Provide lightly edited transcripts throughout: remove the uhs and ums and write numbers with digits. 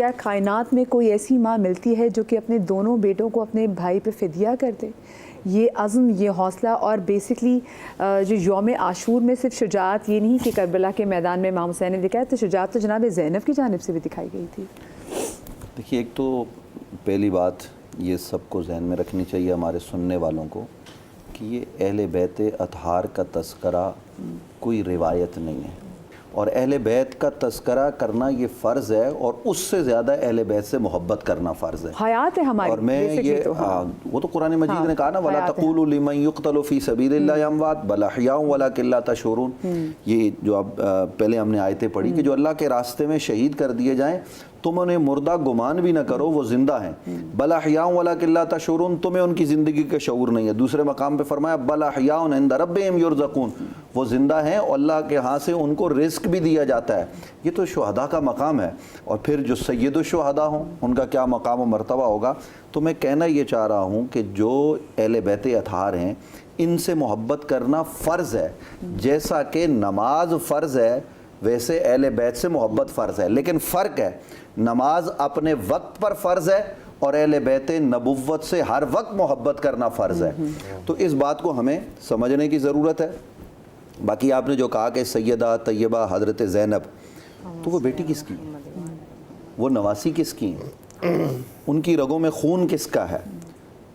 کیا کائنات میں کوئی ایسی ماں ملتی ہے جو کہ اپنے دونوں بیٹوں کو اپنے بھائی پہ فدیہ کر دے؟ یہ عزم، یہ حوصلہ، اور بیسکلی جو یوم عاشور میں صرف شجاعت یہ نہیں کہ کربلا کے میدان میں امام حسین نے دکھایا، تو شجاعت تو جناب زینب کی جانب سے بھی دکھائی گئی تھی۔ دیکھیے، ایک تو پہلی بات یہ سب کو ذہن میں رکھنی چاہیے ہمارے سننے والوں کو کہ یہ اہل بیت اطہار کا تذکرہ کوئی روایت نہیں ہے، اور اہل بیت کا تذکرہ کرنا یہ فرض ہے، اور اس سے زیادہ اہل بیت سے محبت کرنا فرض ہے، حیات ہے ہماری۔ اور میں یہ وہ تو قرآن مجید نے کہا نا وَلَا تَقُولُوا لِمَن يُقْتَلُ فِي سَبِيلِ اللَّهِ أَمْوَاتٌ بَلْ أَحْيَاءٌ وَلَٰكِن لَّا تَشْعُرُونَ۔ یہ جو اب پہلے ہم نے آیتیں پڑھی کہ جو اللہ کے راستے میں شہید کر دیے جائیں تم انہیں مردہ گمان بھی نہ کرو، وہ زندہ ہیں۔ بَلْ أَحْيَاءٌ وَلَٰكِن لَّا تَشْعُرُونَ، تمہیں ان کی زندگی کا شعور نہیں ہے۔ دوسرے مقام پہ فرمایا بَلْ أَحْيَاءٌ عِندَ رَبِّهِمْ يُرْزَقُونَ، وہ زندہ ہیں اور اللہ کے ہاں سے ان کو رزق بھی دیا جاتا ہے۔ یہ تو شہداء کا مقام ہے، اور پھر جو سید الشہداء ہوں ان کا کیا مقام و مرتبہ ہوگا۔ تو میں کہنا یہ چاہ رہا ہوں کہ جو اہل بیت اطہار ہیں ان سے محبت کرنا فرض ہے، جیسا کہ نماز فرض ہے ویسے اہل بیت سے محبت فرض ہے، لیکن فرق ہے نماز اپنے وقت پر فرض ہے اور اہل بیت نبوت سے ہر وقت محبت کرنا فرض ہے۔ تو اس بات کو ہمیں سمجھنے کی ضرورت ہے۔ باقی آپ نے جو کہا کہ سیدہ طیبہ حضرت زینب، تو وہ بیٹی کس کی ہے؟ وہ نواسی کس کی ہیں؟ ان کی رگوں میں خون کس کا ہے؟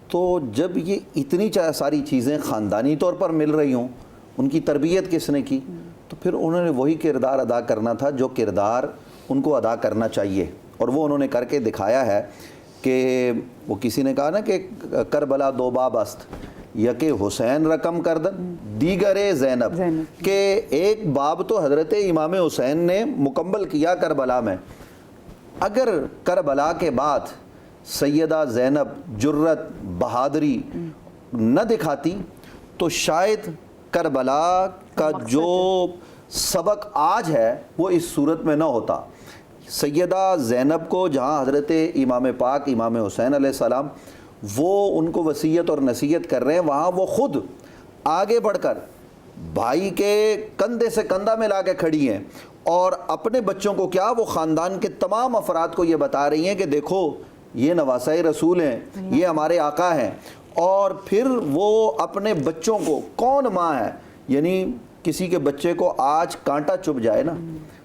تو جب یہ اتنی ساری چیزیں خاندانی طور پر مل رہی ہوں، ان کی تربیت کس نے کی؟ تو پھر انہوں نے وہی کردار ادا کرنا تھا جو کردار ان کو ادا کرنا چاہیے، اور وہ انہوں نے کر کے دکھایا ہے۔ کہ وہ کسی نے کہا نا کہ کربلا دو باب است، یکے حسین رقم کردن دیگر زینب، کہ ایک باب تو حضرت امام حسین نے مکمل کیا کربلا میں۔ اگر کربلا کے بعد سیدہ زینب جرت بہادری نہ دکھاتی تو شاید کربلا کا جو سبق آج ہے وہ اس صورت میں نہ ہوتا۔ سیدہ زینب کو جہاں حضرت امام پاک امام حسین علیہ السلام وہ ان کو وصیت اور نصیحت کر رہے ہیں، وہاں وہ خود آگے بڑھ کر بھائی کے کندھے سے کندھا ملا کے کھڑی ہیں، اور اپنے بچوں کو کیا، وہ خاندان کے تمام افراد کو یہ بتا رہی ہیں کہ دیکھو یہ نواسۂ رسول ہیں، یہ ہمارے آقا ہیں۔ اور پھر وہ اپنے بچوں کو، کون ماں ہے، یعنی کسی کے بچے کو آج کانٹا چبھ جائے نا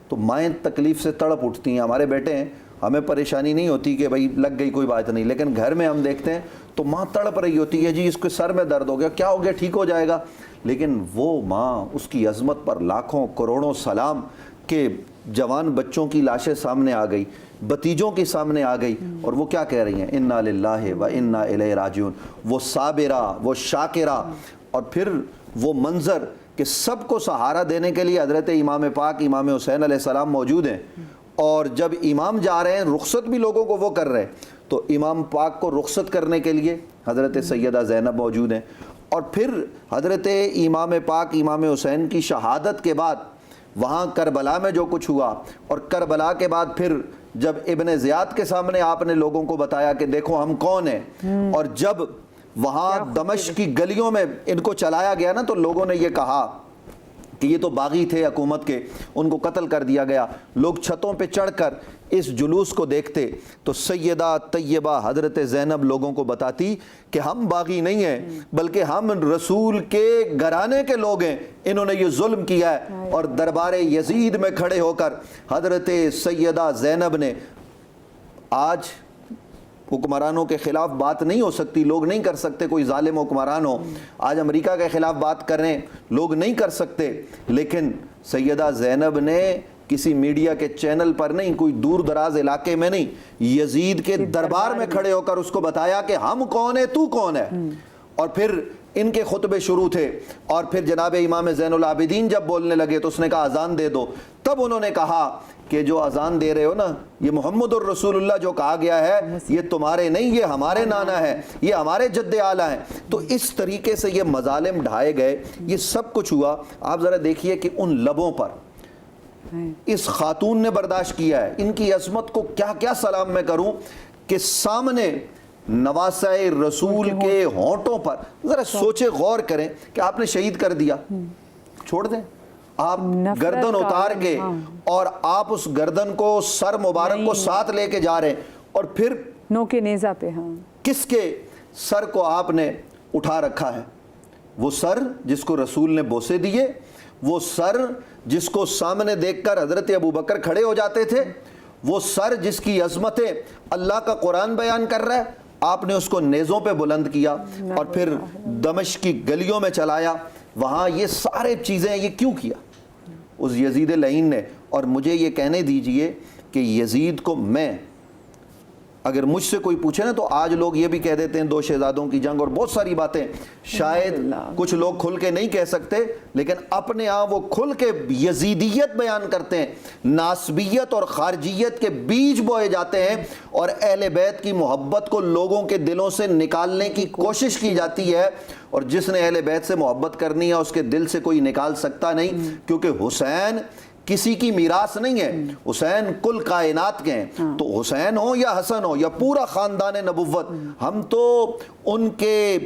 تو مائیں تکلیف سے تڑپ اٹھتی ہیں۔ ہمارے بیٹے ہیں، ہمیں پریشانی نہیں ہوتی کہ بھائی لگ گئی کوئی بات نہیں، لیکن گھر میں ہم دیکھتے ہیں تو ماں تڑپ رہی ہوتی ہے، جی اس کے سر میں درد ہو گیا، کیا ہو گیا، ٹھیک ہو جائے گا۔ لیکن وہ ماں، اس کی عظمت پر لاکھوں کروڑوں سلام کہ جوان بچوں کی لاشیں سامنے آ گئی، بتیجوں کی سامنے آ گئی، اور وہ کیا کہہ رہی ہیں، انا للہ و انا الیہ راجعون۔ وہ صابرہ، وہ شاکرہ، اور پھر وہ منظر کہ سب کو سہارا دینے کے لیے حضرت امام پاک امام حسین علیہ السلام موجود ہیں، اور جب امام جا رہے ہیں رخصت بھی لوگوں کو وہ کر رہے ہیں، تو امام پاک کو رخصت کرنے کے لیے حضرت سیدہ زینب موجود ہیں۔ اور پھر حضرت امام پاک امام حسین کی شہادت کے بعد وہاں کربلا میں جو کچھ ہوا، اور کربلا کے بعد پھر جب ابن زیاد کے سامنے آپ نے لوگوں کو بتایا کہ دیکھو ہم کون ہیں، اور جب وہاں دمشق کی گلیوں میں ان کو چلایا گیا نا تو لوگوں نے یہ کہا کہ یہ تو باغی تھے حکومت کے، ان کو قتل کر دیا گیا۔ لوگ چھتوں پہ چڑھ کر اس جلوس کو دیکھتے تو سیدہ طیبہ حضرت زینب لوگوں کو بتاتی کہ ہم باغی نہیں ہیں، بلکہ ہم رسول کے گھرانے کے لوگ ہیں، انہوں نے یہ ظلم کیا ہے۔ اور دربار یزید میں کھڑے ہو کر حضرت سیدہ زینب نے، آج حکمرانوں کے خلاف بات نہیں ہو سکتی، لوگ نہیں کر سکتے، کوئی ظالم حکمران ہو، آج امریکہ کے خلاف بات کریں لوگ نہیں کر سکتے، لیکن سیدہ زینب نے کسی میڈیا کے چینل پر نہیں، کوئی دور دراز علاقے میں نہیں، یزید کے دربار میں کھڑے ہو کر اس کو بتایا کہ ہم کون ہیں، تو کون ہے۔ اور پھر ان کے خطبے شروع تھے، اور پھر جناب امام زین العابدین جب بولنے لگے تو اس نے کہا اذان دے دو۔ تب انہوں نے کہا کہ جو اذان دے رہے ہو نا، یہ محمد الرسول اللہ جو کہا گیا ہے یہ تمہارے نہیں، یہ ہمارے نانا ہے، یہ ہمارے جد اعلیٰ ہیں۔ تو اس طریقے سے یہ مظالم ڈھائے گئے، یہ سب کچھ ہوا۔ آپ ذرا دیکھیے کہ ان لبوں پر اس خاتون نے برداشت کیا ہے، ان کی عظمت کو کیا کیا سلام میں کروں کہ سامنے نواسۂ رسول کے ہونٹوں پر ذرا سوچے غور کریں کہ آپ نے شہید کر دیا، چھوڑ دیں۔ آپ گردن اتار کے اور آپ اس گردن کو سر مبارک کو ساتھ لے کے جا رہے ہیں اور پھر نو کے نیزہ پہ کس کے سر کو آپ نے اٹھا رکھا ہے؟ وہ سر جس کو رسول نے بوسے دیے، وہ سر جس کو سامنے دیکھ کر حضرت ابوبکر کھڑے ہو جاتے تھے، وہ سر جس کی عظمتیں اللہ کا قرآن بیان کر رہا ہے، آپ نے اس کو نیزوں پہ بلند کیا اور پھر دمشق کی گلیوں میں چلایا. وہاں یہ سارے چیزیں یہ کیوں کیا اس یزید لعین نے؟ اور مجھے یہ کہنے دیجئے کہ یزید کو میں، اگر مجھ سے کوئی پوچھے نا تو آج لوگ یہ بھی کہہ دیتے ہیں 2 شہزادوں کی جنگ اور بہت ساری باتیں شاید کچھ لوگ کھل کے نہیں کہہ سکتے، لیکن اپنے آپ وہ کھل کے یزیدیت بیان کرتے ہیں. ناسبیت اور خارجیت کے بیج بوئے جاتے ہیں اور اہل بیت کی محبت کو لوگوں کے دلوں سے نکالنے کی کوشش کی جاتی ہے، اور جس نے اہل بیت سے محبت کرنی ہے اس کے دل سے کوئی نکال سکتا نہیں، کیونکہ حسین کسی کی میراث نہیں ہے، حسین کل کائنات کے ہیں. تو حسین ہو یا حسن ہو یا پورا خاندان نبوت، ہم تو ان کے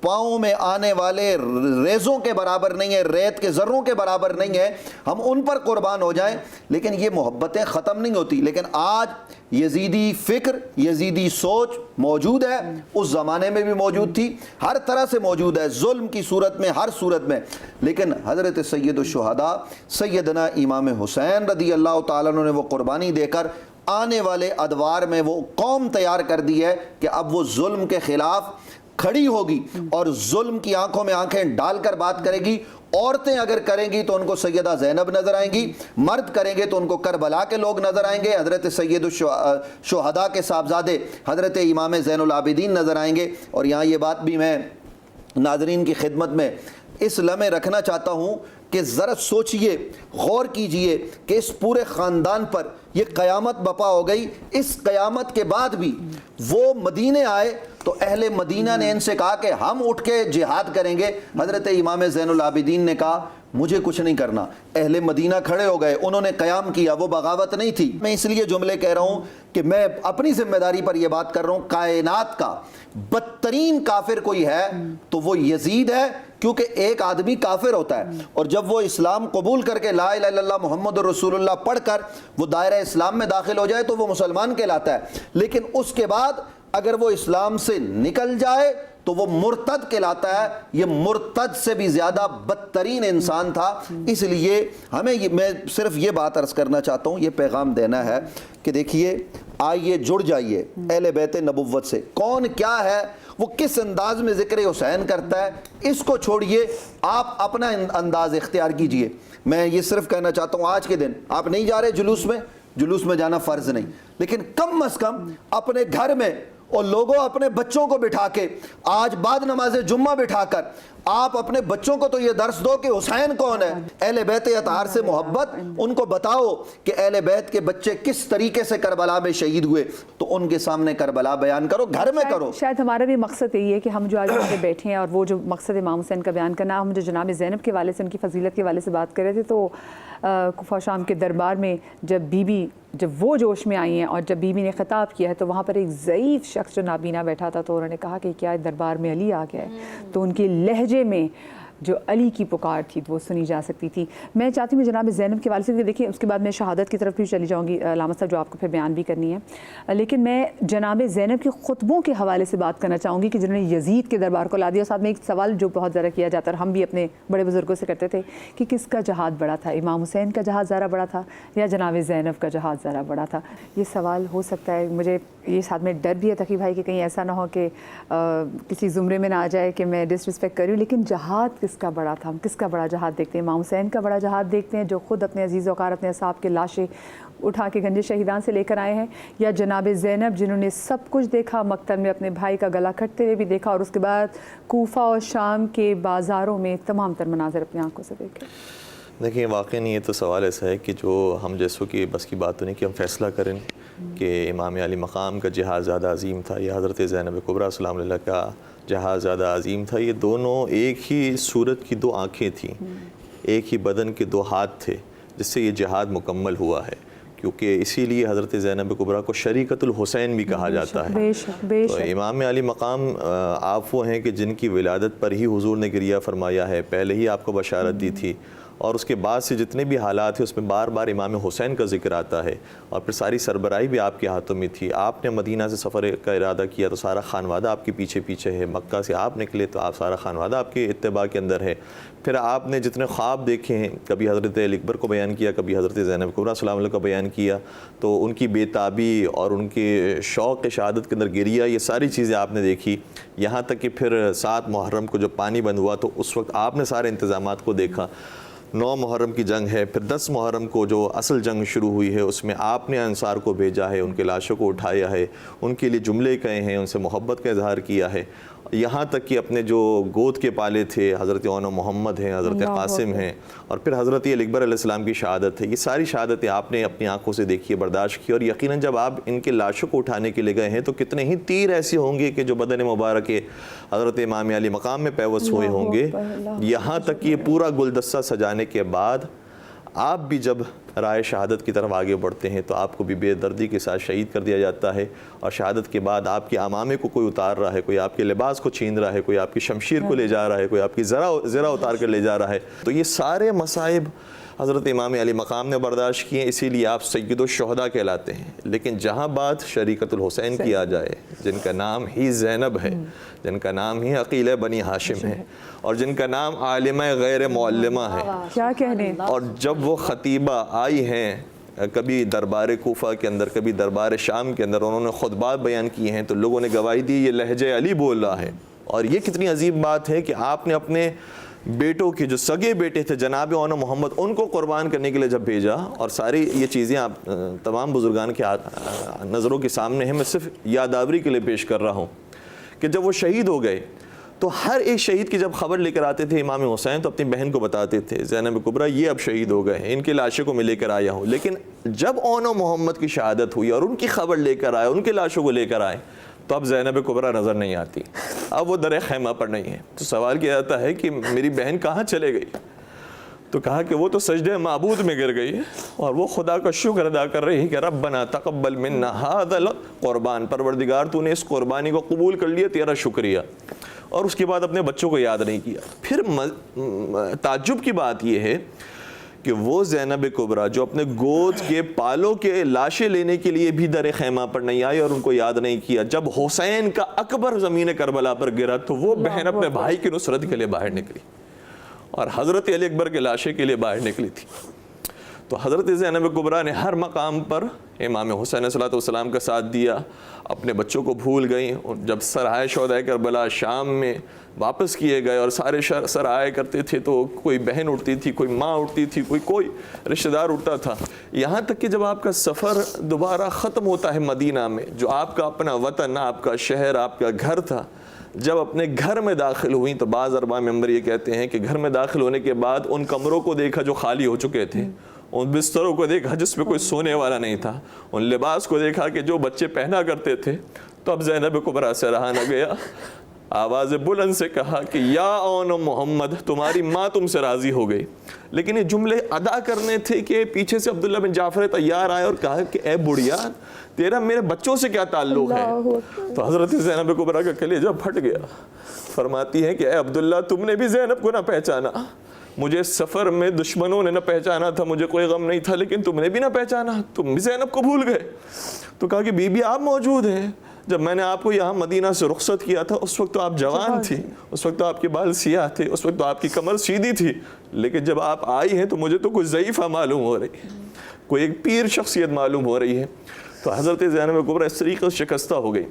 پاؤں میں آنے والے ریزوں کے برابر نہیں ہیں، ریت کے ذروں کے برابر نہیں ہیں، ہم ان پر قربان ہو جائیں. لیکن یہ محبتیں ختم نہیں ہوتی. لیکن آج یزیدی فکر، یزیدی سوچ موجود ہے، اس زمانے میں بھی موجود تھی، ہر طرح سے موجود ہے، ظلم کی صورت میں، ہر صورت میں. لیکن حضرت سید الشہداء سیدنا امام حسین رضی اللہ تعالیٰ عنہ نے وہ قربانی دے کر آنے والے ادوار میں وہ قوم تیار کر دی ہے کہ اب وہ ظلم کے خلاف کھڑی ہوگی اور ظلم کی آنکھوں میں آنکھیں ڈال کر بات کرے گی. عورتیں اگر کریں گی تو ان کو سیدہ زینب نظر آئیں گی، مرد کریں گے تو ان کو کربلا کے لوگ نظر آئیں گے، حضرت سید الشہداء کے صاحبزادے حضرت امام زین العابدین نظر آئیں گے. اور یہاں یہ بات بھی میں ناظرین کی خدمت میں اس لمحے رکھنا چاہتا ہوں کہ ذرا سوچئے، غور کیجئے کہ اس پورے خاندان پر یہ قیامت بپا ہو گئی. اس قیامت کے بعد بھی وہ مدینے آئے تو اہل مدینہ نے ان سے کہا کہ ہم اٹھ کے جہاد کریں گے. حضرت امام زین العابدین نے کہا مجھے کچھ نہیں کرنا. اہل مدینہ کھڑے ہو گئے، انہوں نے قیام کیا، وہ بغاوت نہیں تھی. میں اس لیے جملے کہہ رہا ہوں کہ میں اپنی ذمہ داری پر یہ بات کر رہا ہوں، کائنات کا بدترین کافر کوئی ہے تو وہ یزید ہے، کیونکہ ایک آدمی کافر ہوتا ہے اور جب وہ اسلام قبول کر کے لا الہ الا اللہ محمد رسول اللہ پڑھ کر وہ دائرہ اسلام میں داخل ہو جائے تو وہ مسلمان کہلاتا ہے. لیکن اس کے بعد اگر وہ اسلام سے نکل جائے تو وہ مرتد کہلاتا ہے. یہ مرتد سے بھی زیادہ بدترین انسان تھا. اس لیے ہمیں میں صرف یہ بات عرض کرنا چاہتا ہوں، یہ پیغام دینا ہے کہ دیکھیے، آئیے جڑ جائیے اہل بیت نبوت سے. کون کیا ہے، وہ کس انداز میں ذکر حسین کرتا ہے، اس کو چھوڑیے، آپ اپنا انداز اختیار کیجئے. میں یہ صرف کہنا چاہتا ہوں، آج کے دن آپ نہیں جا رہے جلوس میں جانا فرض نہیں، لیکن کم از کم اپنے گھر میں اور لوگوں اپنے بچوں کو بٹھا کے آج بعد نماز جمعہ بٹھا کر آپ اپنے بچوں کو تو یہ درس دو کہ حسین کون ہے. اہل بیت اطہار سے محبت، ان کو بتاؤ کہ اہل بیت کے بچے کس طریقے سے کربلا میں شہید ہوئے، تو ان کے سامنے کربلا بیان کرو، گھر میں کرو. شاید ہمارا بھی مقصد یہی ہے کہ ہم جو آج یہاں پہ بیٹھے ہیں اور وہ جو مقصد امام حسین کا بیان کرنا، ہم جو جناب زینب کے والے سے، ان کی فضیلت کے والے سے بات کر رہے تھے، تو کفا شام کے دربار میں جب وہ جوش میں آئی ہیں اور جب بی بی نے خطاب کیا ہے تو وہاں پر ایک ضعیف شخص جو نابینا بیٹھا تھا، تو انہوں نے کہا کہ کیا دربار میں علی آ گیا ہے. تو ان کے لہجے میں جو علی کی پکار تھی وہ سنی جا سکتی تھی. میں چاہتی ہوں جناب زینب کے والے سے دیکھیں، اس کے بعد میں شہادت کی طرف بھی چلی جاؤں گی علامہ صاحب، جو آپ کو پھر بیان بھی کرنی ہے. لیکن میں جناب زینب کے خطبوں کے حوالے سے بات کرنا چاہوں گی کہ جنہوں نے یزید کے دربار کو لا دیا. اور ساتھ میں ایک سوال جو بہت زیادہ کیا جاتا ہے اور ہم بھی اپنے بڑے بزرگوں سے کرتے تھے کہ کس کا جہاد بڑا تھا، امام حسین کا جہاد زیادہ بڑا تھا یا جناب زینب کا جہاد زیادہ بڑا تھا. یہ سوال ہو سکتا ہے، مجھے یہ ساتھ میں ڈر بھی ہے تقی بھائی کہ کہیں ایسا نہ ہو کہ کسی زمرے میں نہ آ جائے کہ میں ڈس رسپیکٹ کر رہی ہوں. لیکن جہاد کس کا بڑا تھا، ہم کس کا بڑا جہاد دیکھتے ہیں؟ امام حسین کا بڑا جہاد دیکھتے ہیں جو خود اپنے عزیز وقار اپنے اصحاب کے لاشیں اٹھا کے گنج شہیدان سے لے کر آئے ہیں، یا جناب زینب جنہوں نے سب کچھ دیکھا، مقتل میں اپنے بھائی کا گلا کٹتے ہوئے بھی دیکھا اور اس کے بعد کوفہ اور شام کے بازاروں میں تمام تر مناظر اپنی آنکھوں سے دیکھے؟ دیکھیں، واقعی یہ تو سوال ایسا ہے کہ جو ہم جیسوں کی بس کی بات تو نہیں کہ ہم فیصلہ کریں کہ امام علی مقام کا جہاد زیادہ عظیم تھا یا حضرت زینب کبریٰ سلام اللہ کا جہاد زیادہ عظیم تھا. یہ دونوں ایک ہی صورت کی 2 آنکھیں تھیں، ایک ہی بدن کے 2 ہاتھ تھے، جس سے یہ جہاد مکمل ہوا ہے. کیونکہ اسی لیے حضرت زینب کبریٰ کو شریکت الحسین بھی کہا جاتا ہے. تو امام علی مقام آپ وہ ہیں کہ جن کی ولادت پر ہی حضور نے گریہ فرمایا ہے، پہلے ہی آپ کو بشارت دی تھی اور اس کے بعد سے جتنے بھی حالات ہیں اس میں بار بار امام حسین کا ذکر آتا ہے، اور پھر ساری سربراہی بھی آپ کے ہاتھوں میں تھی. آپ نے مدینہ سے سفر کا ارادہ کیا تو سارا خانوادہ آپ کے پیچھے پیچھے ہے، مکہ سے آپ نکلے تو آپ سارا خانوادہ آپ کے اتباع کے اندر ہے. پھر آپ نے جتنے خواب دیکھے ہیں، کبھی حضرت علی اکبر کو بیان کیا، کبھی حضرت زینب کبریٰ سلام علیہ کا بیان کیا، تو ان کی بے تابی اور ان کے شوق شہادت کے اندر گریا، یہ ساری چیزیں آپ نے دیکھی. یہاں تک کہ پھر 7 محرم کو جب پانی بند ہوا تو اس وقت آپ نے سارے انتظامات کو دیکھا. 9 محرم کی جنگ ہے، پھر 10 محرم کو جو اصل جنگ شروع ہوئی ہے اس میں آپ نے انصار کو بھیجا ہے، ان کے لاشوں کو اٹھایا ہے، ان کے لیے جملے کہے ہیں، ان سے محبت کا اظہار کیا ہے. یہاں تک کہ اپنے جو گود کے پالے تھے، حضرت اون محمد ہیں، حضرت قاسم ہیں، اور پھر حضرت علی اکبر علیہ السلام کی شہادت ہے، یہ ساری شہادتیں آپ نے اپنی آنکھوں سے دیکھی، برداشت کی. اور یقیناً جب آپ ان کے لاشوں کو اٹھانے کے لیے گئے ہیں تو کتنے ہی تیر ایسے ہوں گے کہ جو بدن مبارک حضرت امام علی مقام میں پیوست ہوئے ہوں گے. یہاں تک کہ یہ پورا گلدستہ سجانے کے بعد آپ بھی جب رائے شہادت کی طرف آگے بڑھتے ہیں تو آپ کو بھی بے دردی کے ساتھ شہید کر دیا جاتا ہے. اور شہادت کے بعد آپ کے امامے کو کوئی اتار رہا ہے، کوئی آپ کے لباس کو چھین رہا ہے، کوئی آپ کی شمشیر کو لے جا رہا ہے، کوئی آپ کی زرہ اتار کر لے جا رہا ہے. تو یہ سارے مصائب حضرت امام علی مقام نے برداشت کیے، اسی لیے آپ سید الشہداء کہلاتے ہیں. لیکن جہاں بات شریکت الحسین کی آ جائے، جن کا نام ہی زینب ہے، جن کا نام ہی عقیل بنی ہاشم ہے، اور جن کا نام عالمہ غیر معلمہ ہے، کیا کہنے. اور جب وہ خطیبہ آئی ہیں کبھی دربار کوفہ کے اندر، کبھی دربار شام کے اندر، انہوں نے خطبات بیان کیے ہیں تو لوگوں نے گواہی دی یہ لہجہ علی بول رہا ہے. اور یہ کتنی عظیم بات ہے کہ آپ نے اپنے بیٹوں کے جو سگے بیٹے تھے جناب اون محمد، ان کو قربان کرنے کے لیے جب بھیجا. اور ساری یہ چیزیں آپ تمام بزرگان کے نظروں کے سامنے ہیں، میں صرف یادآوری کے لیے پیش کر رہا ہوں کہ جب وہ شہید ہو گئے تو ہر ایک شہید کی جب خبر لے کر آتے تھے امام حسین تو اپنی بہن کو بتاتے تھے، زینب کبریٰ یہ اب شہید ہو گئے ہیں، ان کے لاشوں کو میں لے کر آیا ہوں. لیکن جب اون محمد کی شہادت ہوئی اور ان کی خبر لے کر آئے، ان کے لاشوں کو لے کر آئے، تو اب زینب کبریٰ نظر نہیں آتی، اب وہ در خیمہ پر نہیں ہے. تو سوال کیا جاتا ہے کہ میری بہن کہاں چلے گئی؟ تو کہا کہ وہ تو سجدہ معبود میں گر گئی اور وہ خدا کا شکر ادا کر رہی ہے کہ ربنا تقبل منا ھذا القربان، پروردگار تو نے اس قربانی کو قبول کر لیا، تیرا شکریہ. اور اس کے بعد اپنے بچوں کو یاد نہیں کیا. پھر تعجب کی بات یہ ہے کہ وہ زینب کبریٰ جو اپنے گود کے پالوں کے لاشیں لینے کے لیے بھی در خیمہ پر نہیں آئی اور ان کو یاد نہیں کیا، جب حسین کا اکبر زمین کربلا پر گرا تو وہ بہن اپنے بھائی کی نصرت کے لیے باہر نکلی اور حضرت علی اکبر کے لاشیں کے لیے باہر نکلی تھی. تو حضرت زینب کبریٰ نے ہر مقام پر امام حسین علیہ السلام کا ساتھ دیا، اپنے بچوں کو بھول گئیں. جب سرائے شہدائے کربلا شام میں واپس کیے گئے اور سارے سرائے کرتے تھے تو کوئی بہن اٹھتی تھی، کوئی ماں اٹھتی تھی، کوئی رشتہ دار اٹھتا تھا. یہاں تک کہ جب آپ کا سفر دوبارہ ختم ہوتا ہے مدینہ میں، جو آپ کا اپنا وطن، آپ کا شہر، آپ کا گھر تھا، جب اپنے گھر میں داخل ہوئیں تو بعض ارباب ممبر یہ کہتے ہیں کہ گھر میں داخل ہونے کے بعد ان کمروں کو دیکھا جو خالی ہو چکے تھے، ان بستروں کو دیکھا جس میں کوئی سونے والا نہیں تھا، ان لباس کو دیکھا کہ جو بچے پہنا کرتے تھے. تو اب زینب کبریٰ سے رہا نہ گیا، آواز بلند سے کہا کہ یا اون محمد، تمہاری ماں تم سے راضی ہو گئی. لیکن یہ جملے ادا کرنے تھے کہ پیچھے سے عبداللہ بن جعفر طیار آئے اور کہا کہ اے بڑھیا، تیرا میرے بچوں سے کیا تعلق ہے؟ تو حضرت زینب کبریٰ کا کلیجہ پھٹ گیا. فرماتی ہیں کہ اے عبداللہ، تم نے بھی زینب کو نہ پہچانا، مجھے سفر میں دشمنوں نے نہ پہچانا تھا، مجھے کوئی غم نہیں تھا، لیکن تم نے بھی نہ پہچانا، تم بھی زینب کو بھول گئے. تو کہا کہ بی بی آپ موجود ہیں، جب میں نے آپ کو یہاں مدینہ سے رخصت کیا تھا اس وقت تو آپ جوان تھی، اس وقت تو آپ کے بال سیاہ تھے، اس وقت تو آپ کی کمر سیدھی تھی، لیکن جب آپ آئی ہیں تو مجھے تو کچھ ضعیفہ معلوم ہو رہی ہے، کوئی ایک پیر شخصیت معلوم ہو رہی ہے. تو حضرت زینب کبریٰ اس طریقے سے شکستہ ہو گئی.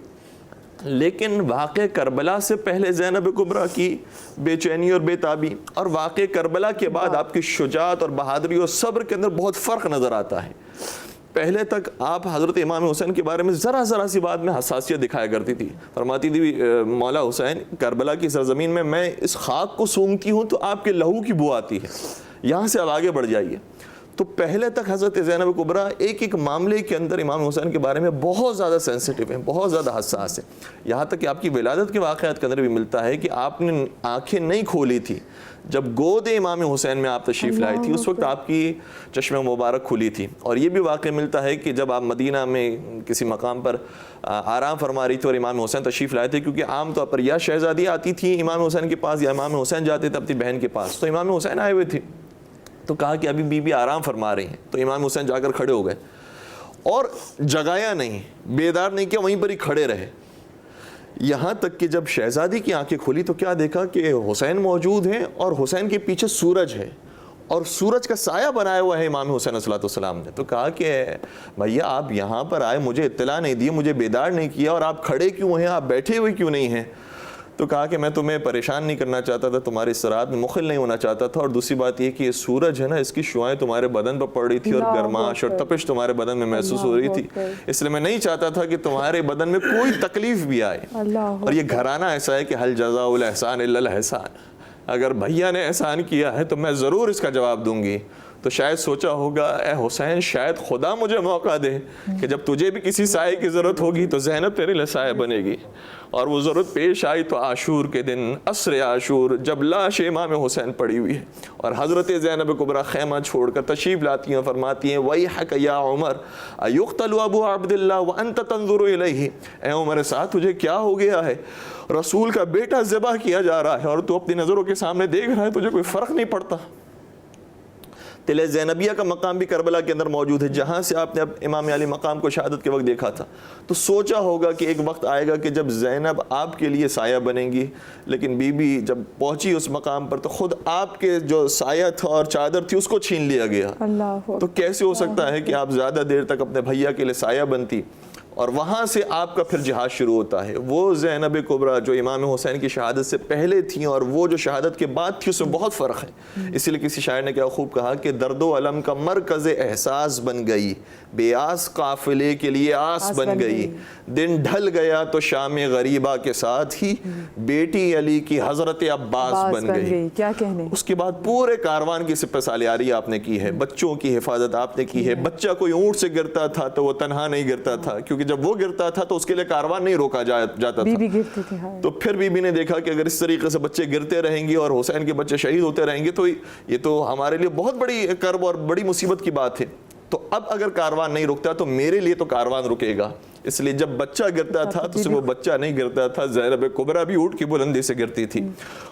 لیکن واقع کربلا سے پہلے زینب کبریٰ کی بے چینی اور بے تابی، اور واقع کربلا کے بعد آپ کی شجاعت اور بہادری اور صبر کے اندر بہت فرق نظر آتا ہے. پہلے تک آپ حضرت امام حسین کے بارے میں ذرا سی بات میں حساسیت دکھایا کرتی تھی. فرماتی تھی مولا حسین، کربلا کی سرزمین میں اس خاک کو سونگتی ہوں تو آپ کے لہو کی بو آتی ہے، یہاں سے اب آگے بڑھ جائیے. تو پہلے تک حضرت زینب کبریٰ ایک معاملے کے اندر امام حسین کے بارے میں بہت زیادہ سینسٹیو ہیں، بہت زیادہ حساس ہیں. یہاں تک کہ آپ کی ولادت کے واقعات کے اندر بھی ملتا ہے کہ آپ نے آنکھیں نہیں کھولی تھی جب گود امام حسین میں آپ تشریف لائی تھی، اس وقت آپ کی چشم مبارک کھلی تھی. اور یہ بھی واقع ملتا ہے کہ جب آپ مدینہ میں کسی مقام پر آرام فرما رہی تھی اور امام حسین تشریف لائے تھے، کیونکہ عام طور پر یا شہزادی آتی تھی امام حسین کے پاس یا امام حسین جاتے تھے اپنی بہن کے پاس، تو امام حسین آئے ہوئے تھے. تو کہا کہ ابھی بی بی آرام فرما رہی ہیں. تو امام حسین جا کر کھڑے ہو گئے اور جگایا نہیں, بیدار نہیں کیا, وہیں پر ہی کھڑے رہے. یہاں تک کہ جب شہزادی کی آنکھیں کھلی تو کیا دیکھا کہ حسین موجود ہیں اور حسین کے پیچھے سورج ہے اور سورج کا سایہ بنایا ہوا ہے امام حسین علیہ السلام نے. تو کہا کہ بھیا آپ یہاں پر آئے, مجھے اطلاع نہیں دی, مجھے بیدار نہیں کیا, اور آپ کھڑے کیوں ہیں, آپ بیٹھے ہوئے کیوں نہیں ہیں؟ تو کہا کہ میں تمہیں پریشان نہیں کرنا چاہتا تھا, تمہاری استراحت میں مخل نہیں ہونا چاہتا تھا, اور دوسری بات یہ کہ یہ سورج ہے نا, اس کی شعاعیں تمہارے بدن پر پڑ رہی تھی اور گرماش اور تپش تمہارے بدن میں محسوس ہو رہی تھی, اس لیے میں نہیں چاہتا تھا کہ تمہارے بدن میں کوئی تکلیف بھی آئے. اور یہ گھرانہ ایسا ہے کہ حل جزاء الاحسان الا الاحسان, اگر بھیا نے احسان کیا ہے تو میں ضرور اس کا جواب دوں گی. تو شاید سوچا ہوگا اے حسین شاید خدا مجھے موقع دے کہ جب تجھے بھی کسی سائے کی ضرورت ہوگی تو زینب تیرے لیے سایہ بنے گی. اور وہ ضرورت پیش آئی تو عاشور کے دن عصر عاشور جب لاش امام حسین پڑی ہوئی ہے اور حضرت زینب کبریٰ خیمہ چھوڑ کر تشریف لاتی ہیں, فرماتی ہیں ویحک یا عمر ایقتل ابو عبداللہ وانت تنظر الیہ, اے عمر ساتھ تجھے کیا ہو گیا ہے, رسول کا بیٹا ذبح کیا جا رہا ہے اور تو اپنی نظروں کے سامنے دیکھ رہا ہے, تجھے کوئی فرق نہیں پڑتا. تل زینبیہ کا مقام بھی کربلا کے اندر موجود ہے, جہاں سے آپ نے اب امام علی مقام کو شہادت کے وقت دیکھا تھا. تو سوچا ہوگا کہ ایک وقت آئے گا کہ جب زینب آپ کے لیے سایہ بنیں گی, لیکن بی بی جب پہنچی اس مقام پر تو خود آپ کے جو سایہ تھا اور چادر تھی اس کو چھین لیا گیا. تو کیسے ہو سکتا ہے کہ آپ زیادہ دیر تک اپنے بھیا کے لیے سایہ بنتی اور وہاں سے آپ کا پھر جہاد شروع ہوتا ہے. وہ زینب کبریٰ جو امام حسین کی شہادت سے پہلے تھیں اور وہ جو شہادت کے بعد تھی, اس میں بہت فرق ہے. اسی لیے کسی شاعر نے کیا خوب کہا کہ درد و علم کا مرکز احساس بن گئی, بے آس قافلے کے لیے آس بن گئی, دن ڈھل گیا تو شام غریبہ کے ساتھ ہی بیٹی علی کی حضرت عباس بن گئی. کیا کہنے. اس کے بعد پورے کاروان کی سپہ سالیاری آپ نے کی ہے, بچوں کی حفاظت آپ نے کی ہے. بچہ کوئی اونٹ سے گرتا تھا تو وہ تنہا نہیں گرتا تھا, کیونکہ جب وہ گرتا تھا تو اس کے لیے کاروان نہیں روکا جاتا تھا. بی بی گرتی تھی. تو پھر بی بی نے دیکھا کہ اگر اس طریقے سے بچے گرتے رہیں گے اور حسین کے بچے شہید ہوتے رہیں گے تو یہ تو ہمارے لیے بہت بڑی کرب اور بڑی مصیبت کی بات ہے. تو اب اگر کاروان نہیں رکتا تو میرے لیے تو کاروان رکے گا. اس لیے جب بچہ گرتا تھا تو صرف وہ بچہ نہیں گرتا تھا, زینب کبریٰ بھی اونٹ کی بلندی سے گرتی تھی.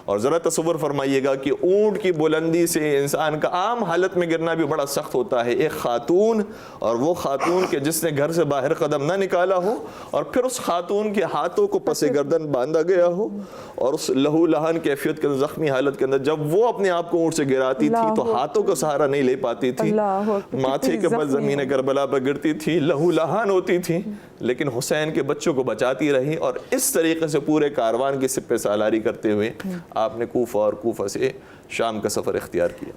اور ذرا تصور فرمائیے گا کہ اونٹ کی بلندی سے انسان کا عام حالت میں گرنا بھی بڑا سخت ہوتا ہے. ایک خاتون, اور وہ خاتون کہ جس نے گھر سے باہر قدم نہ نکالا ہو, اور پھر اس خاتون کے ہاتھوں کو پس گردن باندھا گیا ہو, اور اس لہو لہان کیفیت کے زخمی حالت کے اندر جب وہ اپنے آپ کو اونٹ سے گراتی تھی تو ہاتھوں کا سہارا نہیں لے پاتی تھی, ماتھے کے بل زمین کربلا پر گرتی تھی, لہو لہان ہوتی تھی, لیکن حسین کے بچوں کو بچاتی رہی. اور اس طریقے سے پورے کاروان کی سپہ سالاری کرتے ہوئے آپ نے کوفہ اور کوفہ سے شام کا سفر اختیار کیا.